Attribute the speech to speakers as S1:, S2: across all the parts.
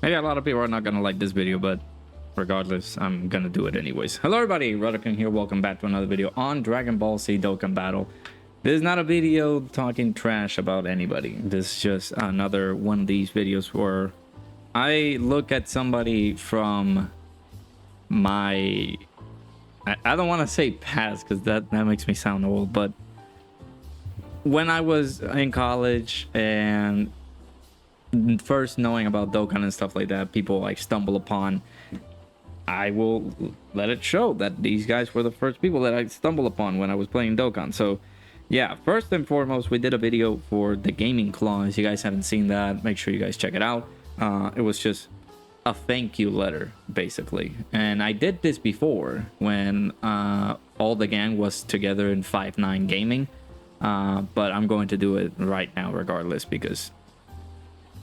S1: Maybe a lot of people are not gonna like this video, but regardless, I'm gonna do it anyways. Hello everybody, Rudderkin here. Welcome back to another video on Dragon Ball Z Dokkan Battle. This is not a video talking trash about anybody. This is just another one of these videos where I look at somebody from my... I don't want to say past, because that makes me sound old, but when I was in college and first knowing about Dokkan and stuff like that, people like stumble upon, I will let it show that these guys were the first people that I stumbled upon when I was playing Dokkan. So yeah, first and foremost, we did a video for the gaming clause. You guys haven't seen that, make sure you guys check it out. It was just a thank you letter, basically. And I did this before when all the gang was together in 5-9 gaming, but I'm going to do it right now regardless, because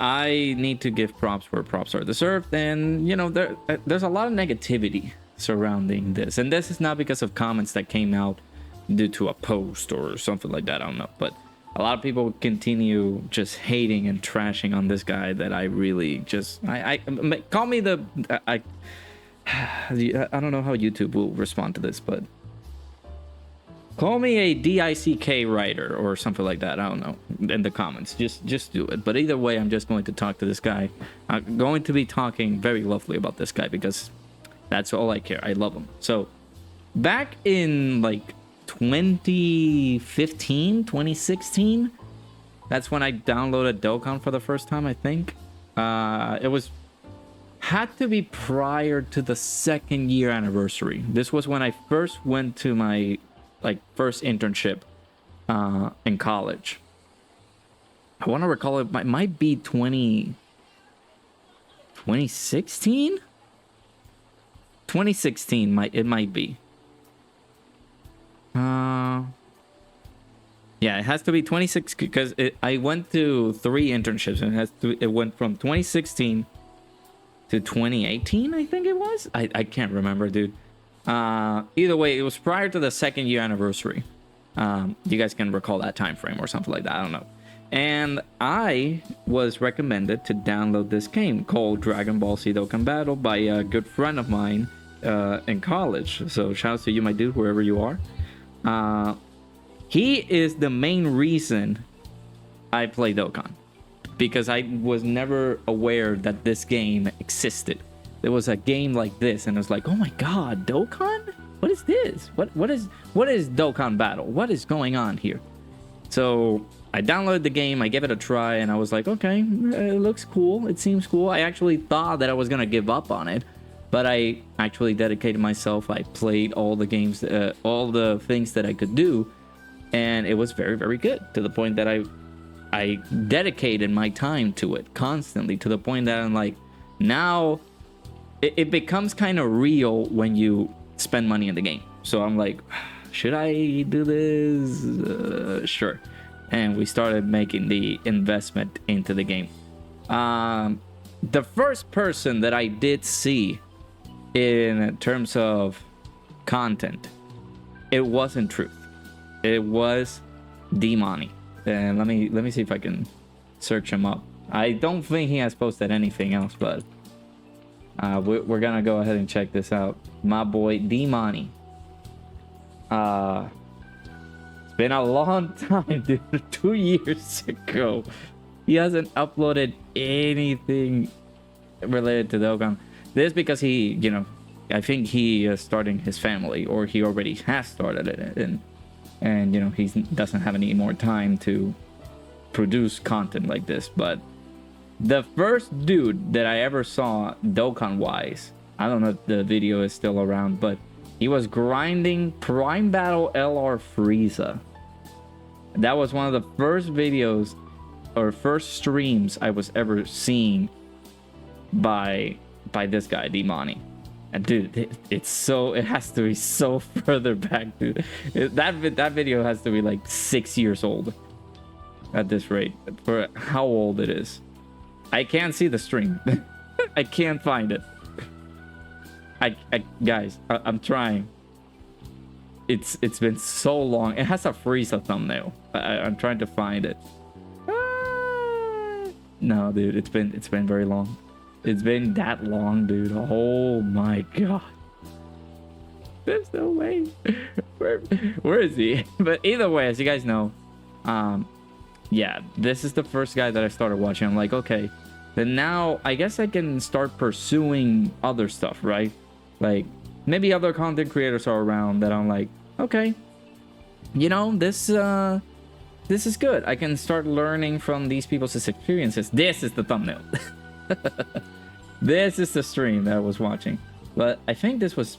S1: I need to give props where props are deserved. And you know, there's a lot of negativity surrounding this, and this is not because of comments that came out due to a post or something like that, I don't know, but a lot of people continue just hating and trashing on this guy that I really just I call me the I don't know how YouTube will respond to this, but call me a DICK writer or something like that. I don't know, in the comments. Just do it. But either way, I'm just going to talk to this guy. I'm going to be talking very lovely about this guy because that's all I care. I love him. So back in like 2015, 2016, that's when I downloaded Dokkan for the first time, I think. It had to be prior to the 2nd year anniversary. This was when I first went to my first internship in college. I want to recall it might be 2016. 2016 it might be. Yeah, it has to be 26 because I went to 3 internships, and it went from 2016 to 2018, I think it was. I can't remember, dude. Either way, it was prior to the 2nd year anniversary. You guys can recall that time frame or something like that, I don't know. And I was recommended to download this game called Dragon Ball Z Dokkan Battle by a good friend of mine in college. So shout out to you, my dude, wherever you are. He is the main reason I play Dokkan, because I was never aware that this game existed. There was a game like this, and I was like, oh my god, Dokkan? What is this? What is Dokkan Battle? What is going on here? So I downloaded the game, I gave it a try, and I was like, okay, it looks cool, it seems cool. I actually thought that I was gonna give up on it, but I actually dedicated myself. I played all the games, all the things that I could do, and it was very, very good, to the point that I dedicated my time to it constantly, to the point that I'm like, now it becomes kind of real when you spend money in the game. So I'm like, should I do this? Sure. And we started making the investment into the game. The first person that I did see in terms of content, it wasn't Truth. It was D-Money. And let me see if I can search him up. I don't think he has posted anything else, but we're gonna go ahead and check this out. My boy D-Money. It's been a long time, dude. 2 years ago. He hasn't uploaded anything related to Dokkan. This is because he, you know, I think he is starting his family, or he already has started it, and you know, he doesn't have any more time to produce content like this. But the first dude that I ever saw Dokkan wise, I don't know if the video is still around, but he was grinding Prime Battle LR Frieza. That was one of the first videos or first streams I was ever seeing by this guy, D-Money. And dude, it has to be so further back, dude. That video has to be like 6 years old at this rate, for how old it is. I can't see the stream. I can't find it. Guys, I'm trying. It's been so long. It has a Frieza thumbnail. I'm trying to find it. No, dude, it's been very long. It's been that long, dude. Oh my god. There's no way. Where is he? But either way, as you guys know, yeah, this is the first guy that I started watching. I'm like, okay, then now I guess I can start pursuing other stuff, right? Like maybe other content creators are around that I'm like, okay, you know, this is good. I can start learning from these people's experiences. This is the thumbnail. This is the stream that I was watching. But I think this was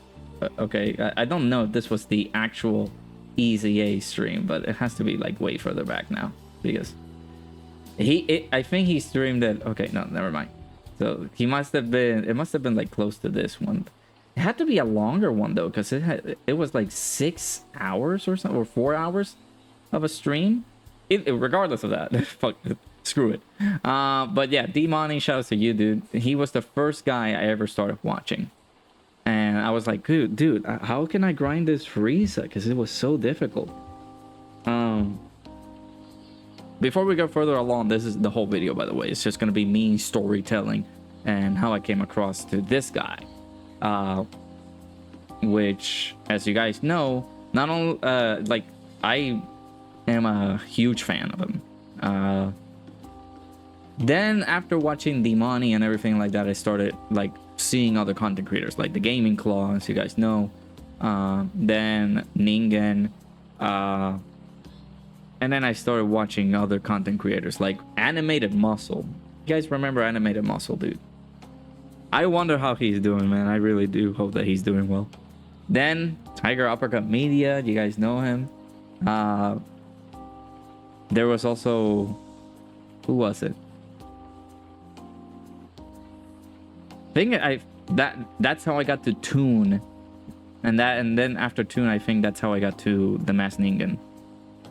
S1: okay. I don't know if this was the actual Easy A stream, but it has to be like way further back now because I think he streamed it. Okay, no, never mind. So he must have been. It must have been like close to this one. It had to be a longer one though, because it was like 6 hours or something, or 4 hours of a stream. Regardless of that, fuck, screw it. But yeah, D-Money, shout out to you, dude. He was the first guy I ever started watching, and I was like, dude, how can I grind this Frieza? Because it was so difficult. Before we go further along, this is the whole video, by the way. It's just gonna be me storytelling and how I came across to this guy, which, as you guys know, not only like I am a huge fan of him. Then after watching D-Money and everything like that, I started like seeing other content creators like the Gaming Claw, as you guys know, then Ningen, and then I started watching other content creators like Animated Muscle. You guys remember Animated Muscle, dude? I wonder how he's doing, man. I really do hope that he's doing well. Then Tiger Uppercut Media, you guys know him. There was also, who was it? I think that's how I got to Toon, and then after Toon, I think that's how I got to the Mass Ningen,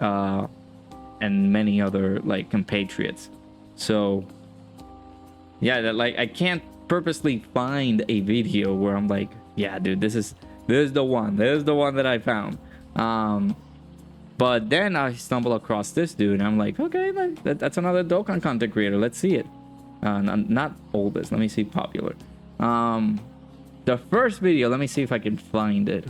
S1: and many other like compatriots. So yeah, that like I can't purposely find a video where I'm like, yeah, dude, this is the one that I found. But then I stumble across this dude, and I'm like, okay, that's another Dokkan content creator. Let's see it. Not oldest. Let me see popular. The first video. Let me see if I can find it.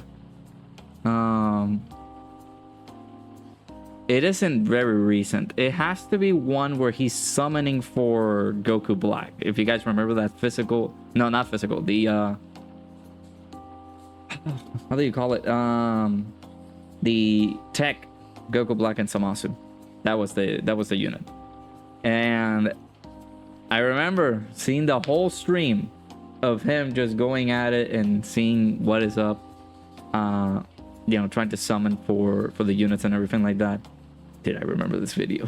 S1: It isn't very recent. It has to be one where he's summoning for Goku Black. If you guys remember that physical, no, not physical. The how do you call it? The tech Goku Black and Samasu. That was the unit. And I remember seeing the whole stream of him just going at it and seeing what is up. You know, trying to summon for the units and everything like that. Dude, I remember this video.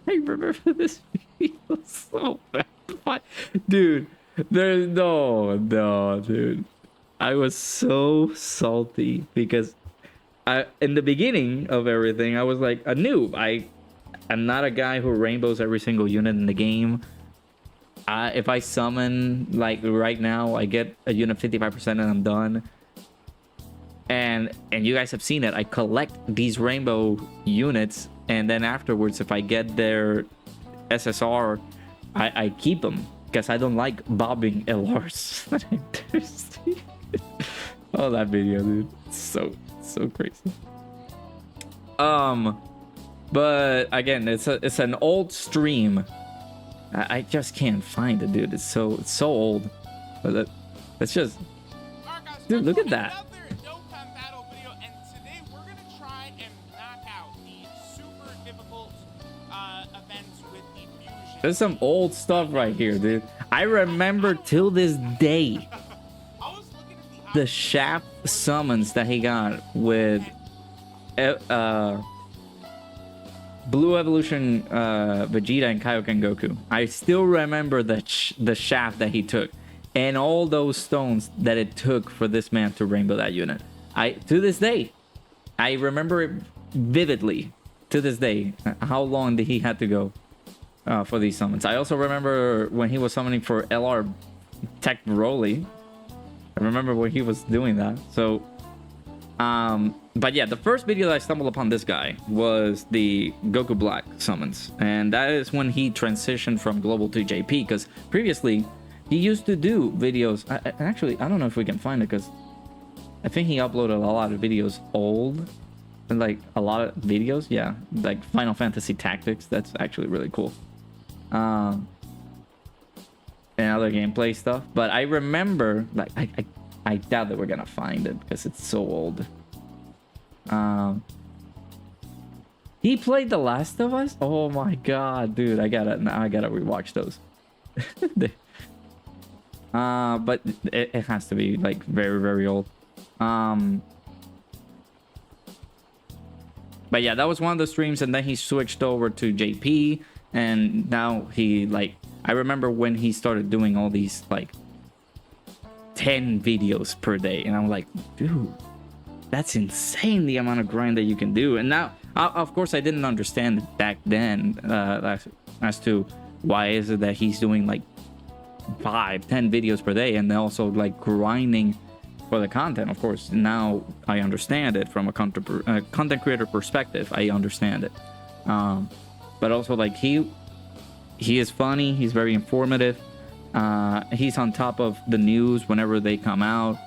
S1: I remember this video so bad. Dude, there's no, dude. I was so salty because in the beginning of everything, I was like a noob. I'm not a guy who rainbows every single unit in the game. If I summon, like right now, I get a unit 55% and I'm done. And you guys have seen it. I collect these rainbow units, and then afterwards, if I get their SSR, I keep them because I don't like bobbing LRs. Oh, that video, dude, so crazy. But again, it's an old stream. I just can't find it, dude. It's so old. But let's just, dude, look at that. There's some old stuff right here, dude. I remember till this day the Shaft summons that he got with Blue Evolution Vegeta and Kaioken Goku. I still remember the shaft that he took and all those stones that it took for this man to rainbow that unit. To this day, I remember it vividly. To this day, how long did he had to go for these summons. I also remember when he was summoning for LR Tech Broly. I remember when he was doing that. So, but yeah, the first video that I stumbled upon this guy was the Goku Black summons. And that is when he transitioned from Global to JP. Because previously, he used to do videos. Actually, I don't know if we can find it because I think he uploaded a lot of videos old. Like a lot of videos, yeah, like Final Fantasy Tactics. That's actually really cool. And other gameplay stuff. But I remember, like, I doubt that we're gonna find it because it's so old. He played The Last of Us. Oh my god, dude! I gotta rewatch those. But it has to be like very, very old. But yeah, that was one of the streams, and then he switched over to JP, and now he, like, I remember when he started doing all these like 10 videos per day, and I'm like, dude, that's insane, the amount of grind that you can do. And now, of course, I didn't understand it back then as to why is it that he's doing like 5-10 videos per day, and also like grinding for the content. Of course, now I understand it from a content creator perspective. I understand it, but also like he is funny. He's very informative. He's on top of the news whenever they come out,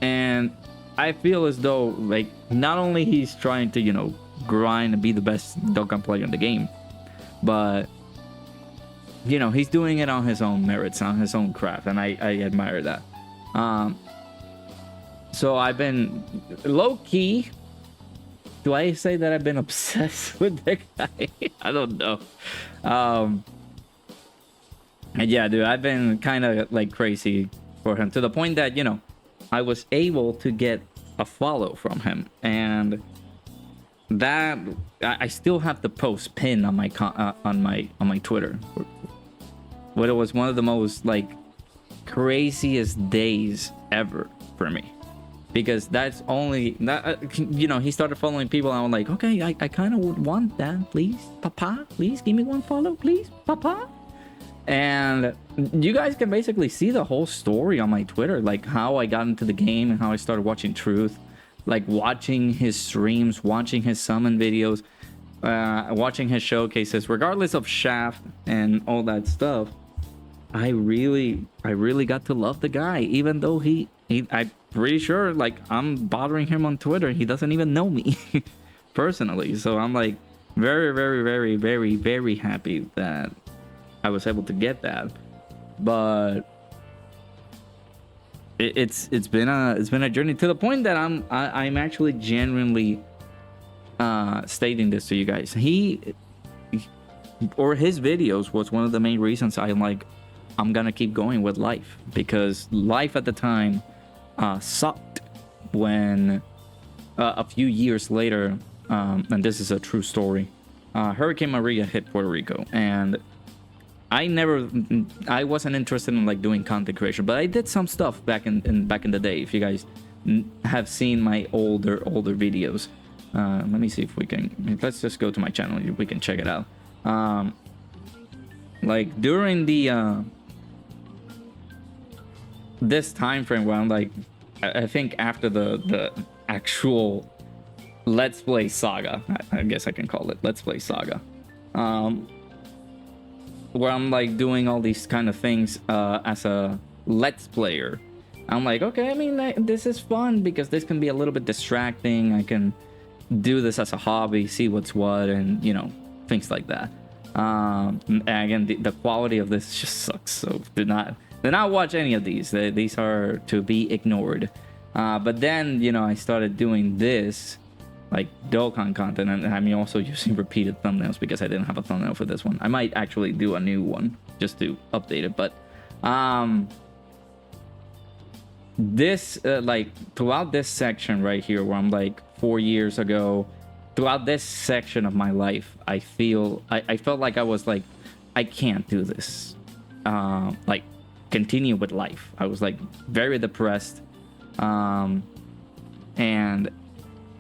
S1: and I feel as though like not only he's trying to, you know, grind and be the best Dokkan player in the game, but you know, he's doing it on his own merits, on his own craft, and I admire that. So I've been low-key, do I say that I've been obsessed with the guy? I don't know. And yeah, dude, I've been kind of like crazy for him, to the point that, you know, I was able to get a follow from him, and that I still have the post pinned on my on my Twitter. But it was one of the most like craziest days ever for me, because that's only that, you know, he started following people, and I'm like, okay, I kind of would want that, please, papa, please give me one follow, please, papa. And you guys can basically see the whole story on my Twitter, like how I got into the game and how I started watching Truth, like watching his streams, watching his summon videos, watching his showcases, regardless of Shaft and all that stuff. I really got to love the guy, even though I'm pretty sure, like, I'm bothering him on Twitter. He doesn't even know me personally. So I'm like very, very, very, very, very happy that I was able to get that. But it's been a journey, to the point that I'm actually genuinely stating this to you guys. His videos was one of the main reasons I'm gonna keep going with life, because life at the time sucked when a few years later, and this is a true story, Hurricane Maria hit Puerto Rico, and I wasn't interested in like doing content creation, but I did some stuff back in the day. If you guys have seen my older videos, let me see if we can, let's just go to my channel, we can check it out. Like during the this time frame where I'm like, I think after the actual Let's Play saga, I guess I can call it Let's Play saga, where I'm like doing all these kind of things as a Let's Player. I'm like, okay, I mean, this is fun because this can be a little bit distracting. I can do this as a hobby, see what's what, and you know, things like that. And again, the quality of this just sucks, so do not watch any of these. These are to be ignored. But then, you know, I started doing this, like Dokkan content, and I'm also using repeated thumbnails because I didn't have a thumbnail for this one. I might actually do a new one just to update it. But this like throughout this section right here, where I'm like 4 years ago, throughout this section of my life, I felt like I was like, I can't do this, like continue with life. I was like very depressed, and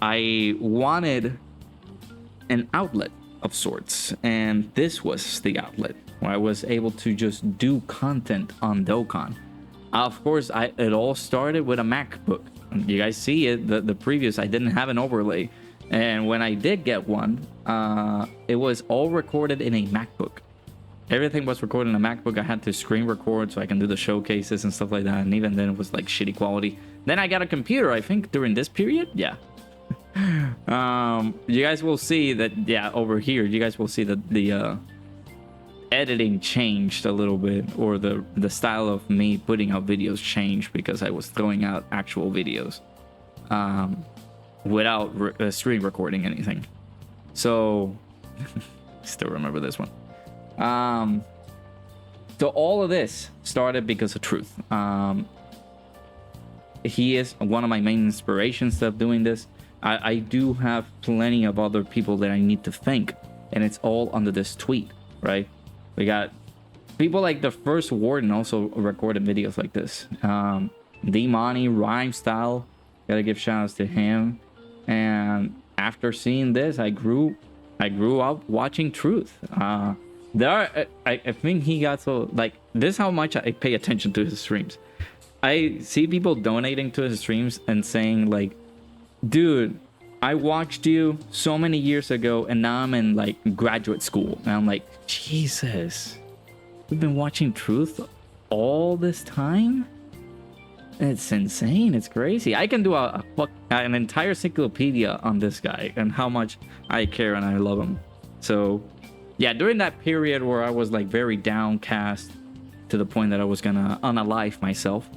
S1: I wanted an outlet of sorts, and this was the outlet where I was able to just do content on Dokkan. Of course, it all started with a MacBook. You guys see it, the previous, I didn't have an overlay, and when I did get one, it was all recorded in a MacBook. everything was recorded on a MacBook. I had to screen record so I can do the showcases and stuff like that. And even then, it was like shitty quality. Then I got a computer, I think, during this period. Yeah. You guys will see that, yeah, over here, you guys will see that the editing changed a little bit, or the style of me putting out videos changed because I was throwing out actual videos without screen recording anything. So, still remember this one. So all of this started because of Truth. He is one of my main inspirations of doing this. I do have plenty of other people that I need to thank, and it's all under this tweet, right? We got people like the first Warden also recorded videos like this. D-Money, Rhyme Style, gotta give shout outs to him. And after seeing this, I grew up watching Truth. I think he got so, like, this is how much I pay attention to his streams. I see people donating to his streams and saying like, dude, I watched you so many years ago and now I'm in like graduate school. And I'm like, Jesus, we've been watching Truth all this time? It's insane. It's crazy. I can do an entire encyclopedia on this guy and how much I care and I love him. So yeah, during that period where I was like very downcast to the point that I was gonna unalive myself,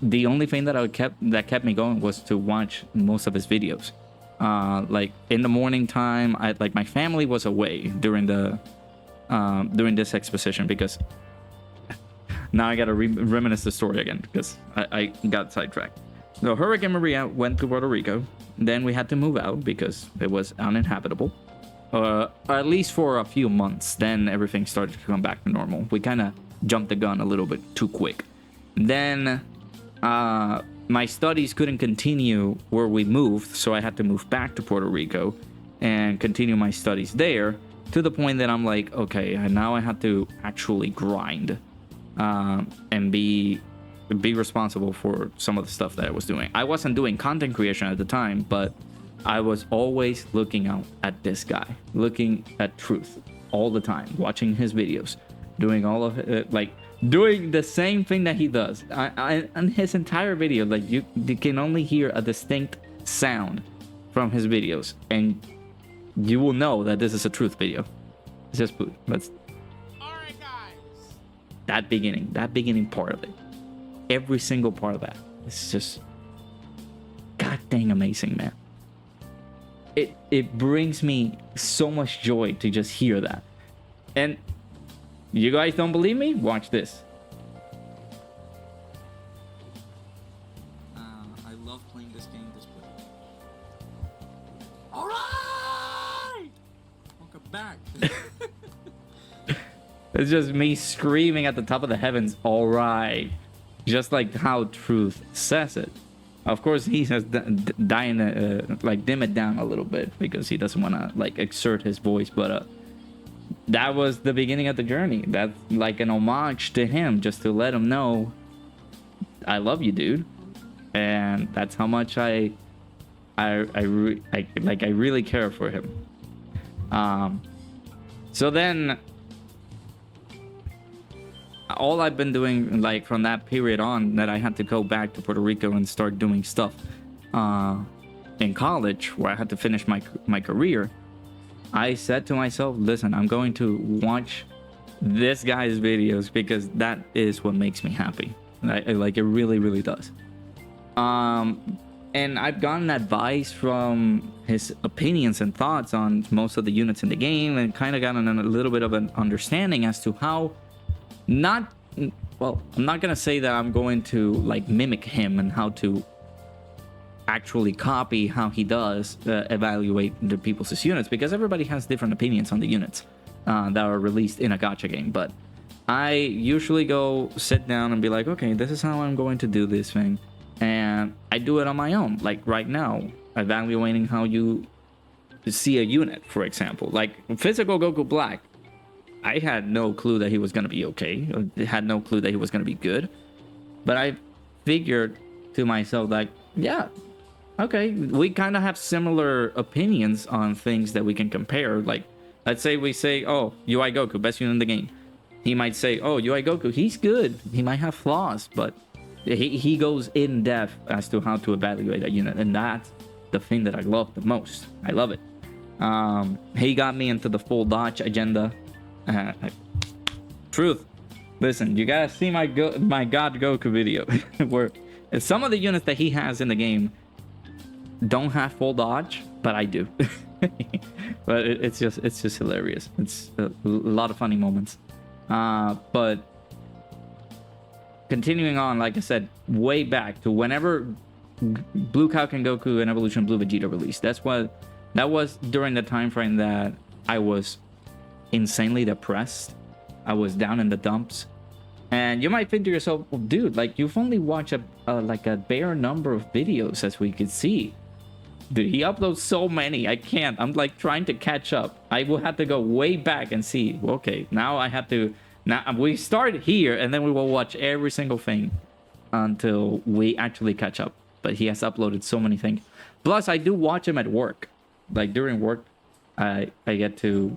S1: the only thing that kept me going was to watch most of his videos. Like in the morning time, my family was away during this exposition, because now I gotta reminisce the story again because I got sidetracked. So Hurricane Maria went to Puerto Rico. Then we had to move out because it was uninhabitable. At least for a few months. Then everything started to come back to normal. We kind of jumped the gun a little bit too quick. Then my studies couldn't continue where we moved, so I had to move back to Puerto Rico and continue my studies there, to the point that I'm like, okay, now I have to actually grind and be responsible for some of the stuff that I was doing. I wasn't doing content creation at the time, but I was always looking out at this guy, looking at Truth all the time, watching his videos, doing all of it, like doing the same thing that he does. On his entire video, like you can only hear a distinct sound from his videos, and you will know that this is a Truth video. It's just, let's.
S2: All right, guys.
S1: That beginning part of it, every single part of that, it's just god dang amazing, man. It brings me so much joy to just hear that. And you guys don't believe me? Watch this. I love playing this game this way.
S2: All right. Welcome back.
S1: It's just me screaming at the top of the heavens, all right. Just like how Truth says it. Of course, he says dim it down a little bit because he doesn't want to like exert his voice. But that was the beginning of the journey. That's like an homage to him, just to let him know, I love you, dude. And that's how much I really care for him. So then, all I've been doing, like from that period on, that I had to go back to Puerto Rico and start doing stuff in college, where I had to finish my career, I said to myself, listen, I'm going to watch this guy's videos because that is what makes me happy. Like it really, really does. And I've gotten advice from his opinions and thoughts on most of the units in the game, and kind of gotten a little bit of an understanding as to how I'm not gonna say that I'm going to like mimic him and how to actually copy how he does evaluate the people's units, because everybody has different opinions on the units that are released in a gacha game. But I usually go sit down and be like, okay, this is how I'm going to do this thing, and I do it on my own. Like right now, evaluating how you see a unit, for example, like Physical Goku Black. I had no clue that he was going to be okay. I had no clue that he was going to be good. But I figured to myself, like, yeah, okay, we kind of have similar opinions on things that we can compare. Like, Let's say we say, oh, UI Goku, best unit in the game. He might say, oh, UI Goku, he's good. He might have flaws, but he goes in depth as to how to evaluate a unit. And that's the thing that I love the most. I love it. He got me into the full dodge agenda. Truth. Listen, you gotta see my God Goku video where some of the units that he has in the game don't have full dodge, but I do. But it's just hilarious. It's a lot of funny moments. But continuing on, like I said, way back to whenever Blue Kaioken Goku and Evolution Blue Vegeta released. That was during the time frame that I was insanely depressed. I was down in the dumps. And you might think to yourself, well, dude, like you've only watched a bare number of videos as we could see. Dude, he uploads so many. I can't. I'm like trying to catch up. I will have to go way back and see. Okay, now I have to. Now we start here and then we will watch every single thing until we actually catch up. But he has uploaded so many things. Plus, I do watch him at work. Like during work, I get to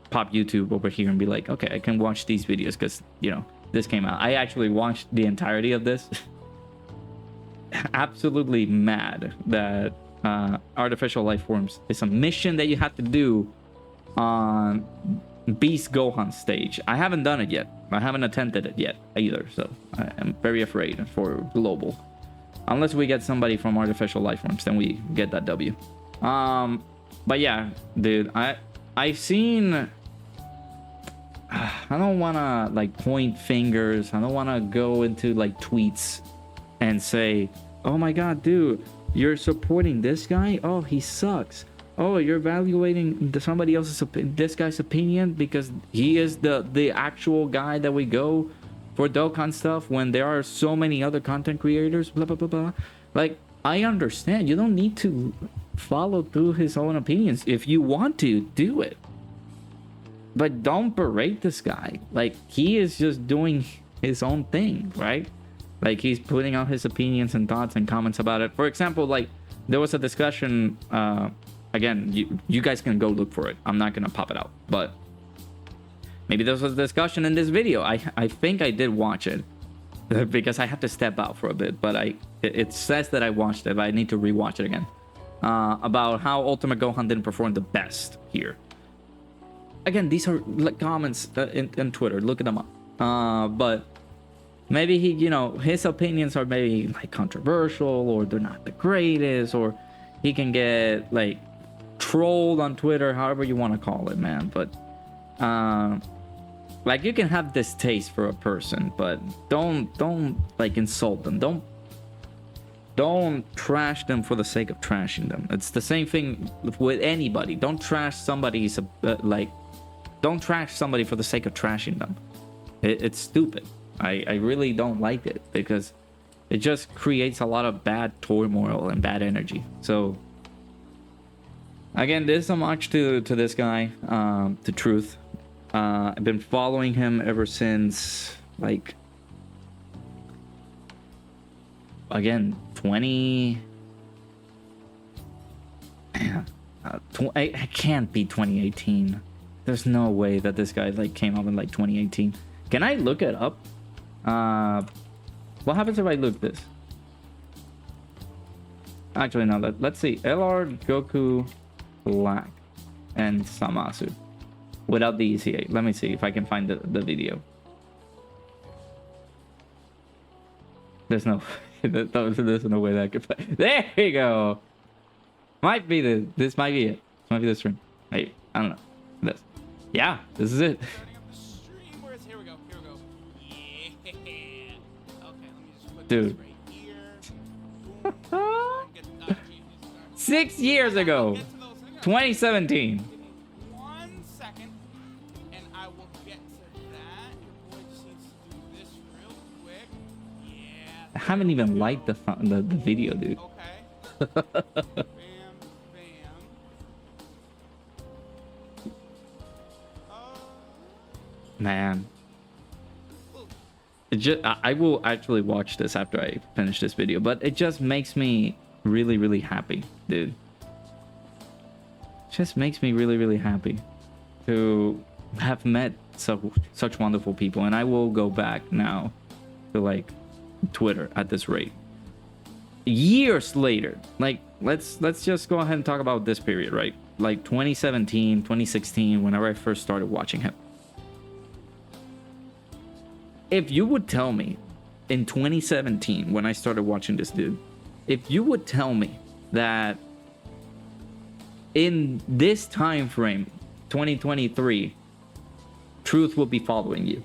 S1: pop YouTube over here and be like, okay, I can watch these videos because, you know, this came out. I actually watched the entirety of this. Absolutely mad that artificial life forms is a mission that you have to do on Beast Gohan stage. I haven't done it yet. I haven't attempted it yet either. So I am very afraid for global. Unless we get somebody from artificial life forms, then we get that W. But yeah, dude, I've seen. I don't want to like point fingers. I don't want to go into like tweets and say, oh my god, dude, you're supporting this guy? Oh, he sucks. Oh, you're evaluating somebody else's this guy's opinion because he is the actual guy that we go for Dokkan stuff when there are so many other content creators, blah blah blah blah. Like, I understand. You don't need to follow through his own opinions. If you want to, do it. But don't berate this guy. Like, he is just doing his own thing, right? Like, he's putting out his opinions and thoughts and comments about it. For example, like, there was a discussion, again, you guys can go look for it. I'm not gonna pop it out, but maybe there was a discussion in this video. I think I did watch it because I have to step out for a bit, but it says that I watched it, but I need to rewatch it again. About how Ultimate Gohan didn't perform the best here. Again, these are like comments in Twitter. Look them up. But maybe he, you know, his opinions are maybe like controversial, or they're not the greatest, or he can get like trolled on Twitter, however you want to call it, man. But like, you can have distaste for a person, but don't like insult them. Don't trash them for the sake of trashing them. It's the same thing with anybody. Don't trash somebody's don't trash somebody for the sake of trashing them. It's stupid. I really don't like it because it just creates a lot of bad turmoil and bad energy. So again, there's so much to this guy, to Truth. I've been following him ever since, like, again, 20. It can't be 2018. There's no way that this guy like came up in like 2018. Can I look it up? What happens if I look this? Actually, no. Let's see. LR Goku Black and Samasu without the ECA. Let me see if I can find the video. There's no. There's no way that I could find. There we go. Might be this might be it. Might be the stream. Hey, I don't know. This. Yeah, this is it.
S2: Here we go. Yeah. Okay, let me just put
S1: Dude.
S2: this right here.
S1: 6 years ago. 2017.
S2: Give me 1 second, and I will get to that. Your boy just needs to do this real quick. Yeah.
S1: I haven't even liked the video, dude.
S2: Okay. Bam.
S1: Man. I will actually watch this after I finish this video, but it just makes me really, really happy, dude. It just makes me really, really happy. to have met such wonderful people. And I will go back now to like Twitter at this rate. Years later, like let's just go ahead and talk about this period, right? Like 2017, 2016, whenever I first started watching him. If you would tell me in 2017, when I started watching this dude, if you would tell me that in this time frame, 2023, truth will be following you,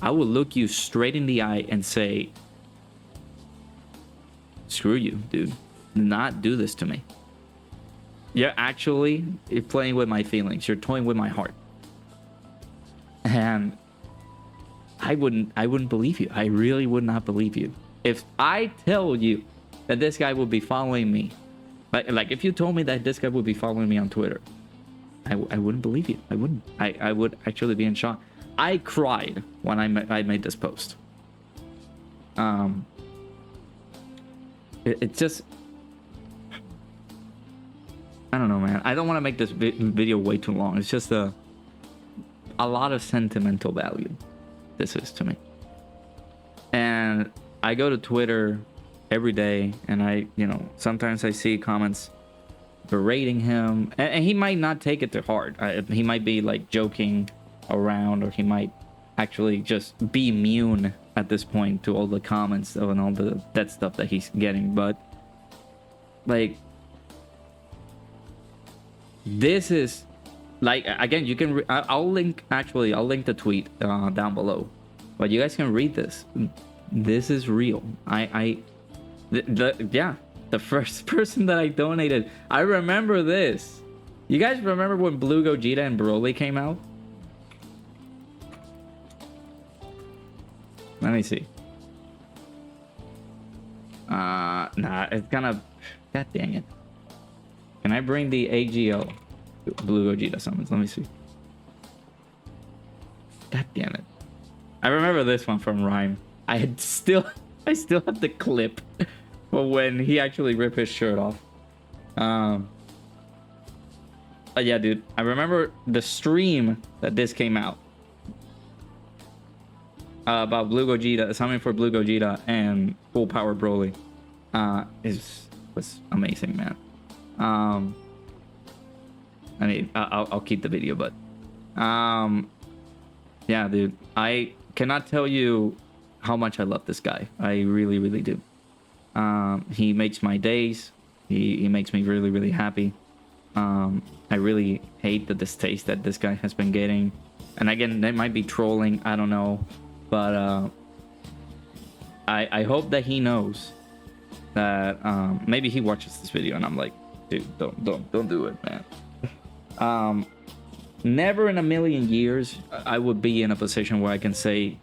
S1: I will look you straight in the eye and say, screw you, dude. Do not do this to me. You're actually playing with my feelings. You're toying with my heart. And I wouldn't believe you. I really would not believe you. If I tell you that this guy will be following me, like if you told me that this guy would be following me on Twitter, I wouldn't believe you. I wouldn't. I would actually be in shock. I cried when I made this post. It just, I don't know, man. I don't want to make this video way too long. It's just a lot of sentimental value. This is to me. And I go to Twitter every day, and I, sometimes I see comments berating him, and he might not take it to heart. He might be like joking around, or he might actually just be immune at this point to all the comments and all that stuff that he's getting. But like, this is like, again, you can I'll link the tweet down below, but you guys can read this. This is real. The first person that I donated, I remember this. You guys remember when Blue Gogeta and Broly came out? Let me see. Nah, it's gonna, god dang it. Can I bring the AGL Blue Gogeta summons? Let me see. God damn it. I remember this one from Rhyme. I still have the clip for when he actually ripped his shirt off. But yeah, dude, I remember the stream that this came out. About Blue Gogeta, something for Blue Gogeta and Full Power Broly. Was amazing, man. I mean, I'll keep the video, but yeah, dude, I cannot tell you how much I love this guy. I really, really do. He makes my days. He makes me really, really happy. I really hate the distaste that this guy has been getting. And again, they might be trolling. I don't know. But I hope that he knows that maybe he watches this video and I'm like, dude, don't do it, man. Never in a million years I would be in a position where I can say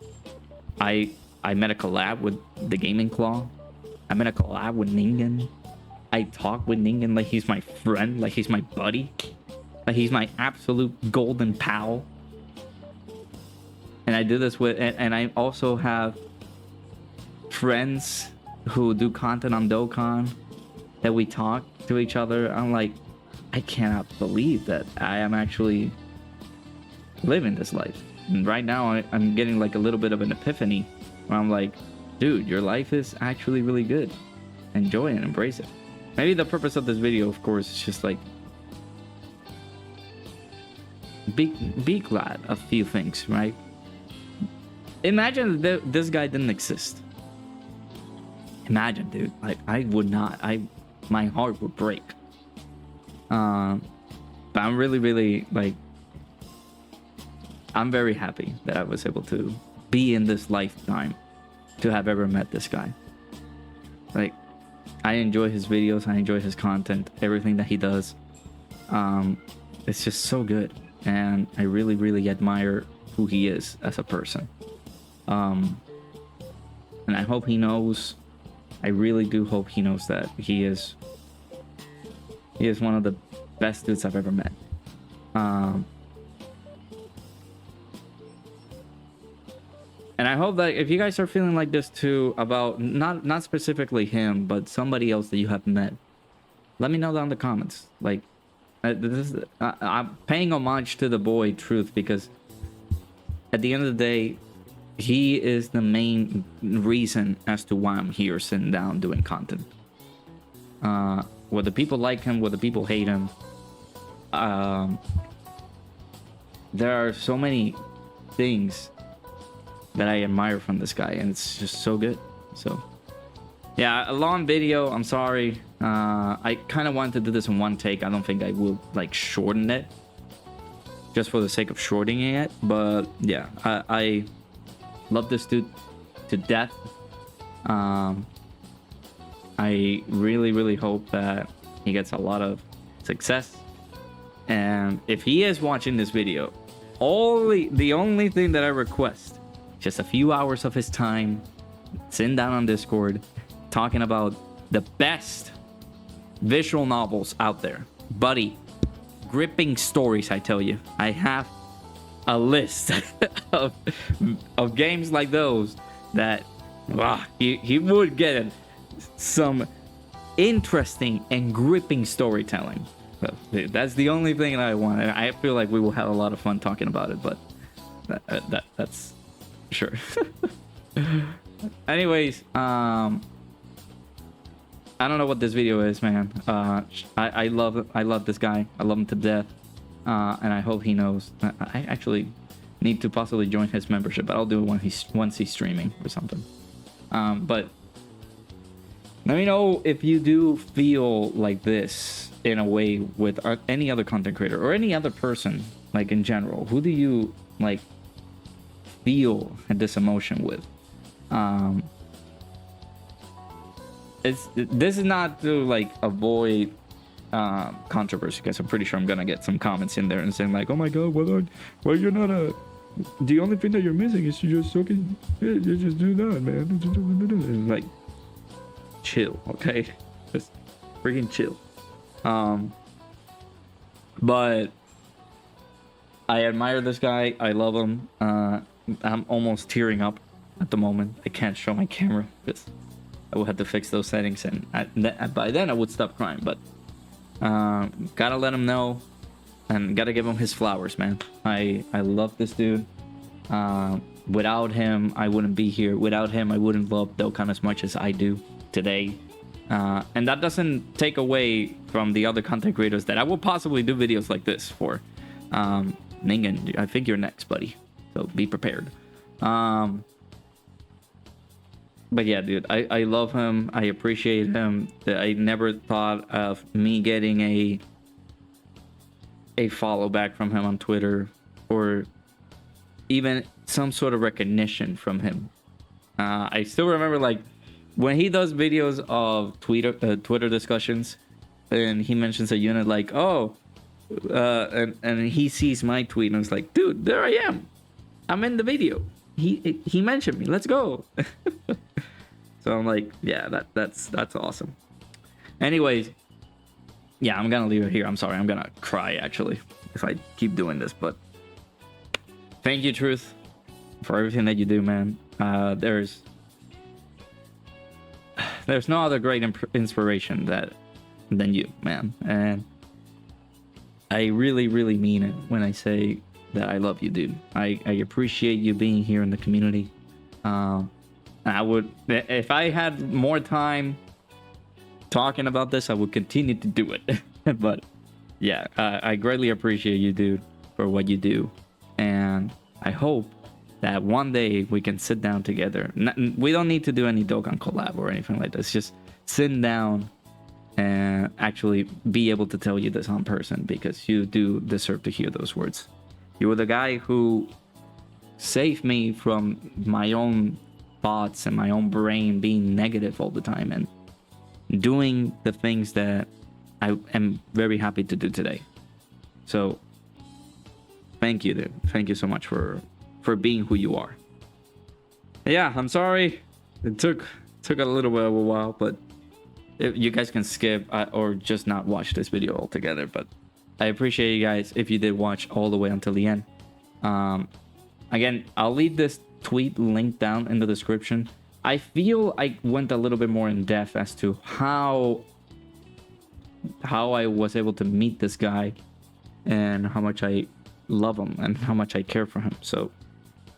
S1: I met a collab with the Gaming Claw. I met a collab with Ningen. I talk with Ningen like he's my friend, like he's my buddy, like he's my absolute golden pal. And I do this with, and I also have friends who do content on Dokkan that we talk to each other. I'm like, I cannot believe that I am actually living this life. And right now I'm getting like a little bit of an epiphany where I'm like, dude, your life is actually really good. Enjoy it, embrace it. Maybe the purpose of this video, of course, is just like, be glad of a few things, right? Imagine that this guy didn't exist. Imagine, dude. Like, I would not. My heart would break. But I'm really, really, like, I'm very happy that I was able to be in this lifetime to have ever met this guy. Like, I enjoy his videos. I enjoy his content. Everything that he does. It's just so good. And I really, really admire who he is as a person. And I hope he knows, I really do hope he knows that he is one of the best dudes I've ever met. And I hope that if you guys are feeling like this too, about not specifically him, but somebody else that you have met, let me know down in the comments. Like, I'm paying homage to the boy Truth, because at the end of the day, he is the main reason as to why I'm here sitting down doing content. Whether people like him, whether people hate him, there are so many things that I admire from this guy, and it's just so good. So yeah, a long video, I'm sorry. I kind of wanted to do this in one take. I don't think I will like shorten it just for the sake of shortening it, but yeah, I love this dude to death. I really hope that he gets a lot of success, and if he is watching this video, the only thing that I request, just a few hours of his time sitting down on Discord talking about the best visual novels out there. Buddy, gripping stories, I tell you. I have a list of games like those that he would get some interesting and gripping storytelling. So, that's the only thing that I want. And I feel like we will have a lot of fun talking about it, but that's sure. Anyways, I don't know what this video is, man. I love this guy. I love him to death, and I hope he knows. I actually need to possibly join his membership, but I'll do it once he's streaming or something. But let me know if you do feel like this in a way with any other content creator or any other person, like in general. Who do you like feel this emotion with? This is not to like avoid controversy, because I'm pretty sure I'm gonna get some comments in there and saying like, oh my god, well you're not the only thing that you're missing is you just fucking you just do that, man. Like, chill, okay? Just freaking chill. But I admire this guy. I love him. I'm almost tearing up at the moment. I can't show my camera because I will have to fix those settings, and by then I would stop crying. But gotta let him know, and gotta give him his flowers, man. I love this dude. Without him, I wouldn't be here. Without him, I wouldn't love Dokkan as much as I do today. And that doesn't take away from the other content creators that I will possibly do videos like this for. Ningen, I think you're next, buddy. So be prepared. But yeah, dude, I love him. I appreciate him. I never thought of me getting a follow back from him on Twitter, or even some sort of recognition from him. I still remember, like, when he does videos of Twitter discussions, and he mentions a unit like, oh, and he sees my tweet, and it's like, dude, there I am. I'm in the video. He mentioned me. Let's go. So I'm like, yeah, that's awesome. Anyways, yeah, I'm gonna leave it here. I'm sorry, I'm gonna cry actually if I keep doing this, but thank you, Truth, for everything that you do, man. There's no other great inspiration than you, man. And I really mean it when I say that I love you, dude. I appreciate you being here in the community. I would, if I had more time talking about this, I would continue to do it. But yeah, I greatly appreciate you, dude, for what you do. And I hope that one day we can sit down together. We don't need to do any Dokkan collab or anything like this. Just sit down and actually be able to tell you this on person, because you do deserve to hear those words. You were the guy who saved me from my own thoughts and my own brain being negative all the time, and doing the things that I am very happy to do today. So thank you, dude. Thank you so much for being who you are. Yeah, I'm sorry it took a little bit of a while, but you guys can skip or just not watch this video altogether. But I appreciate you guys if you did watch all the way until the end. Again, I'll leave this tweet link down in the description. I feel I went a little bit more in depth as to how how I was able to meet this guy and how much I love him and how much I care for him. So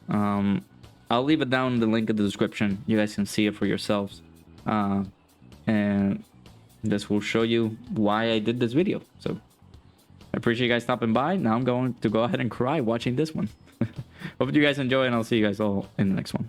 S1: I'll leave it down in the link in the description. You guys can see it for yourselves. And this will show you why I did this video. So I appreciate you guys stopping by. Now I'm going to go ahead and cry watching this one. Hope you guys enjoy, and I'll see you guys all in the next one.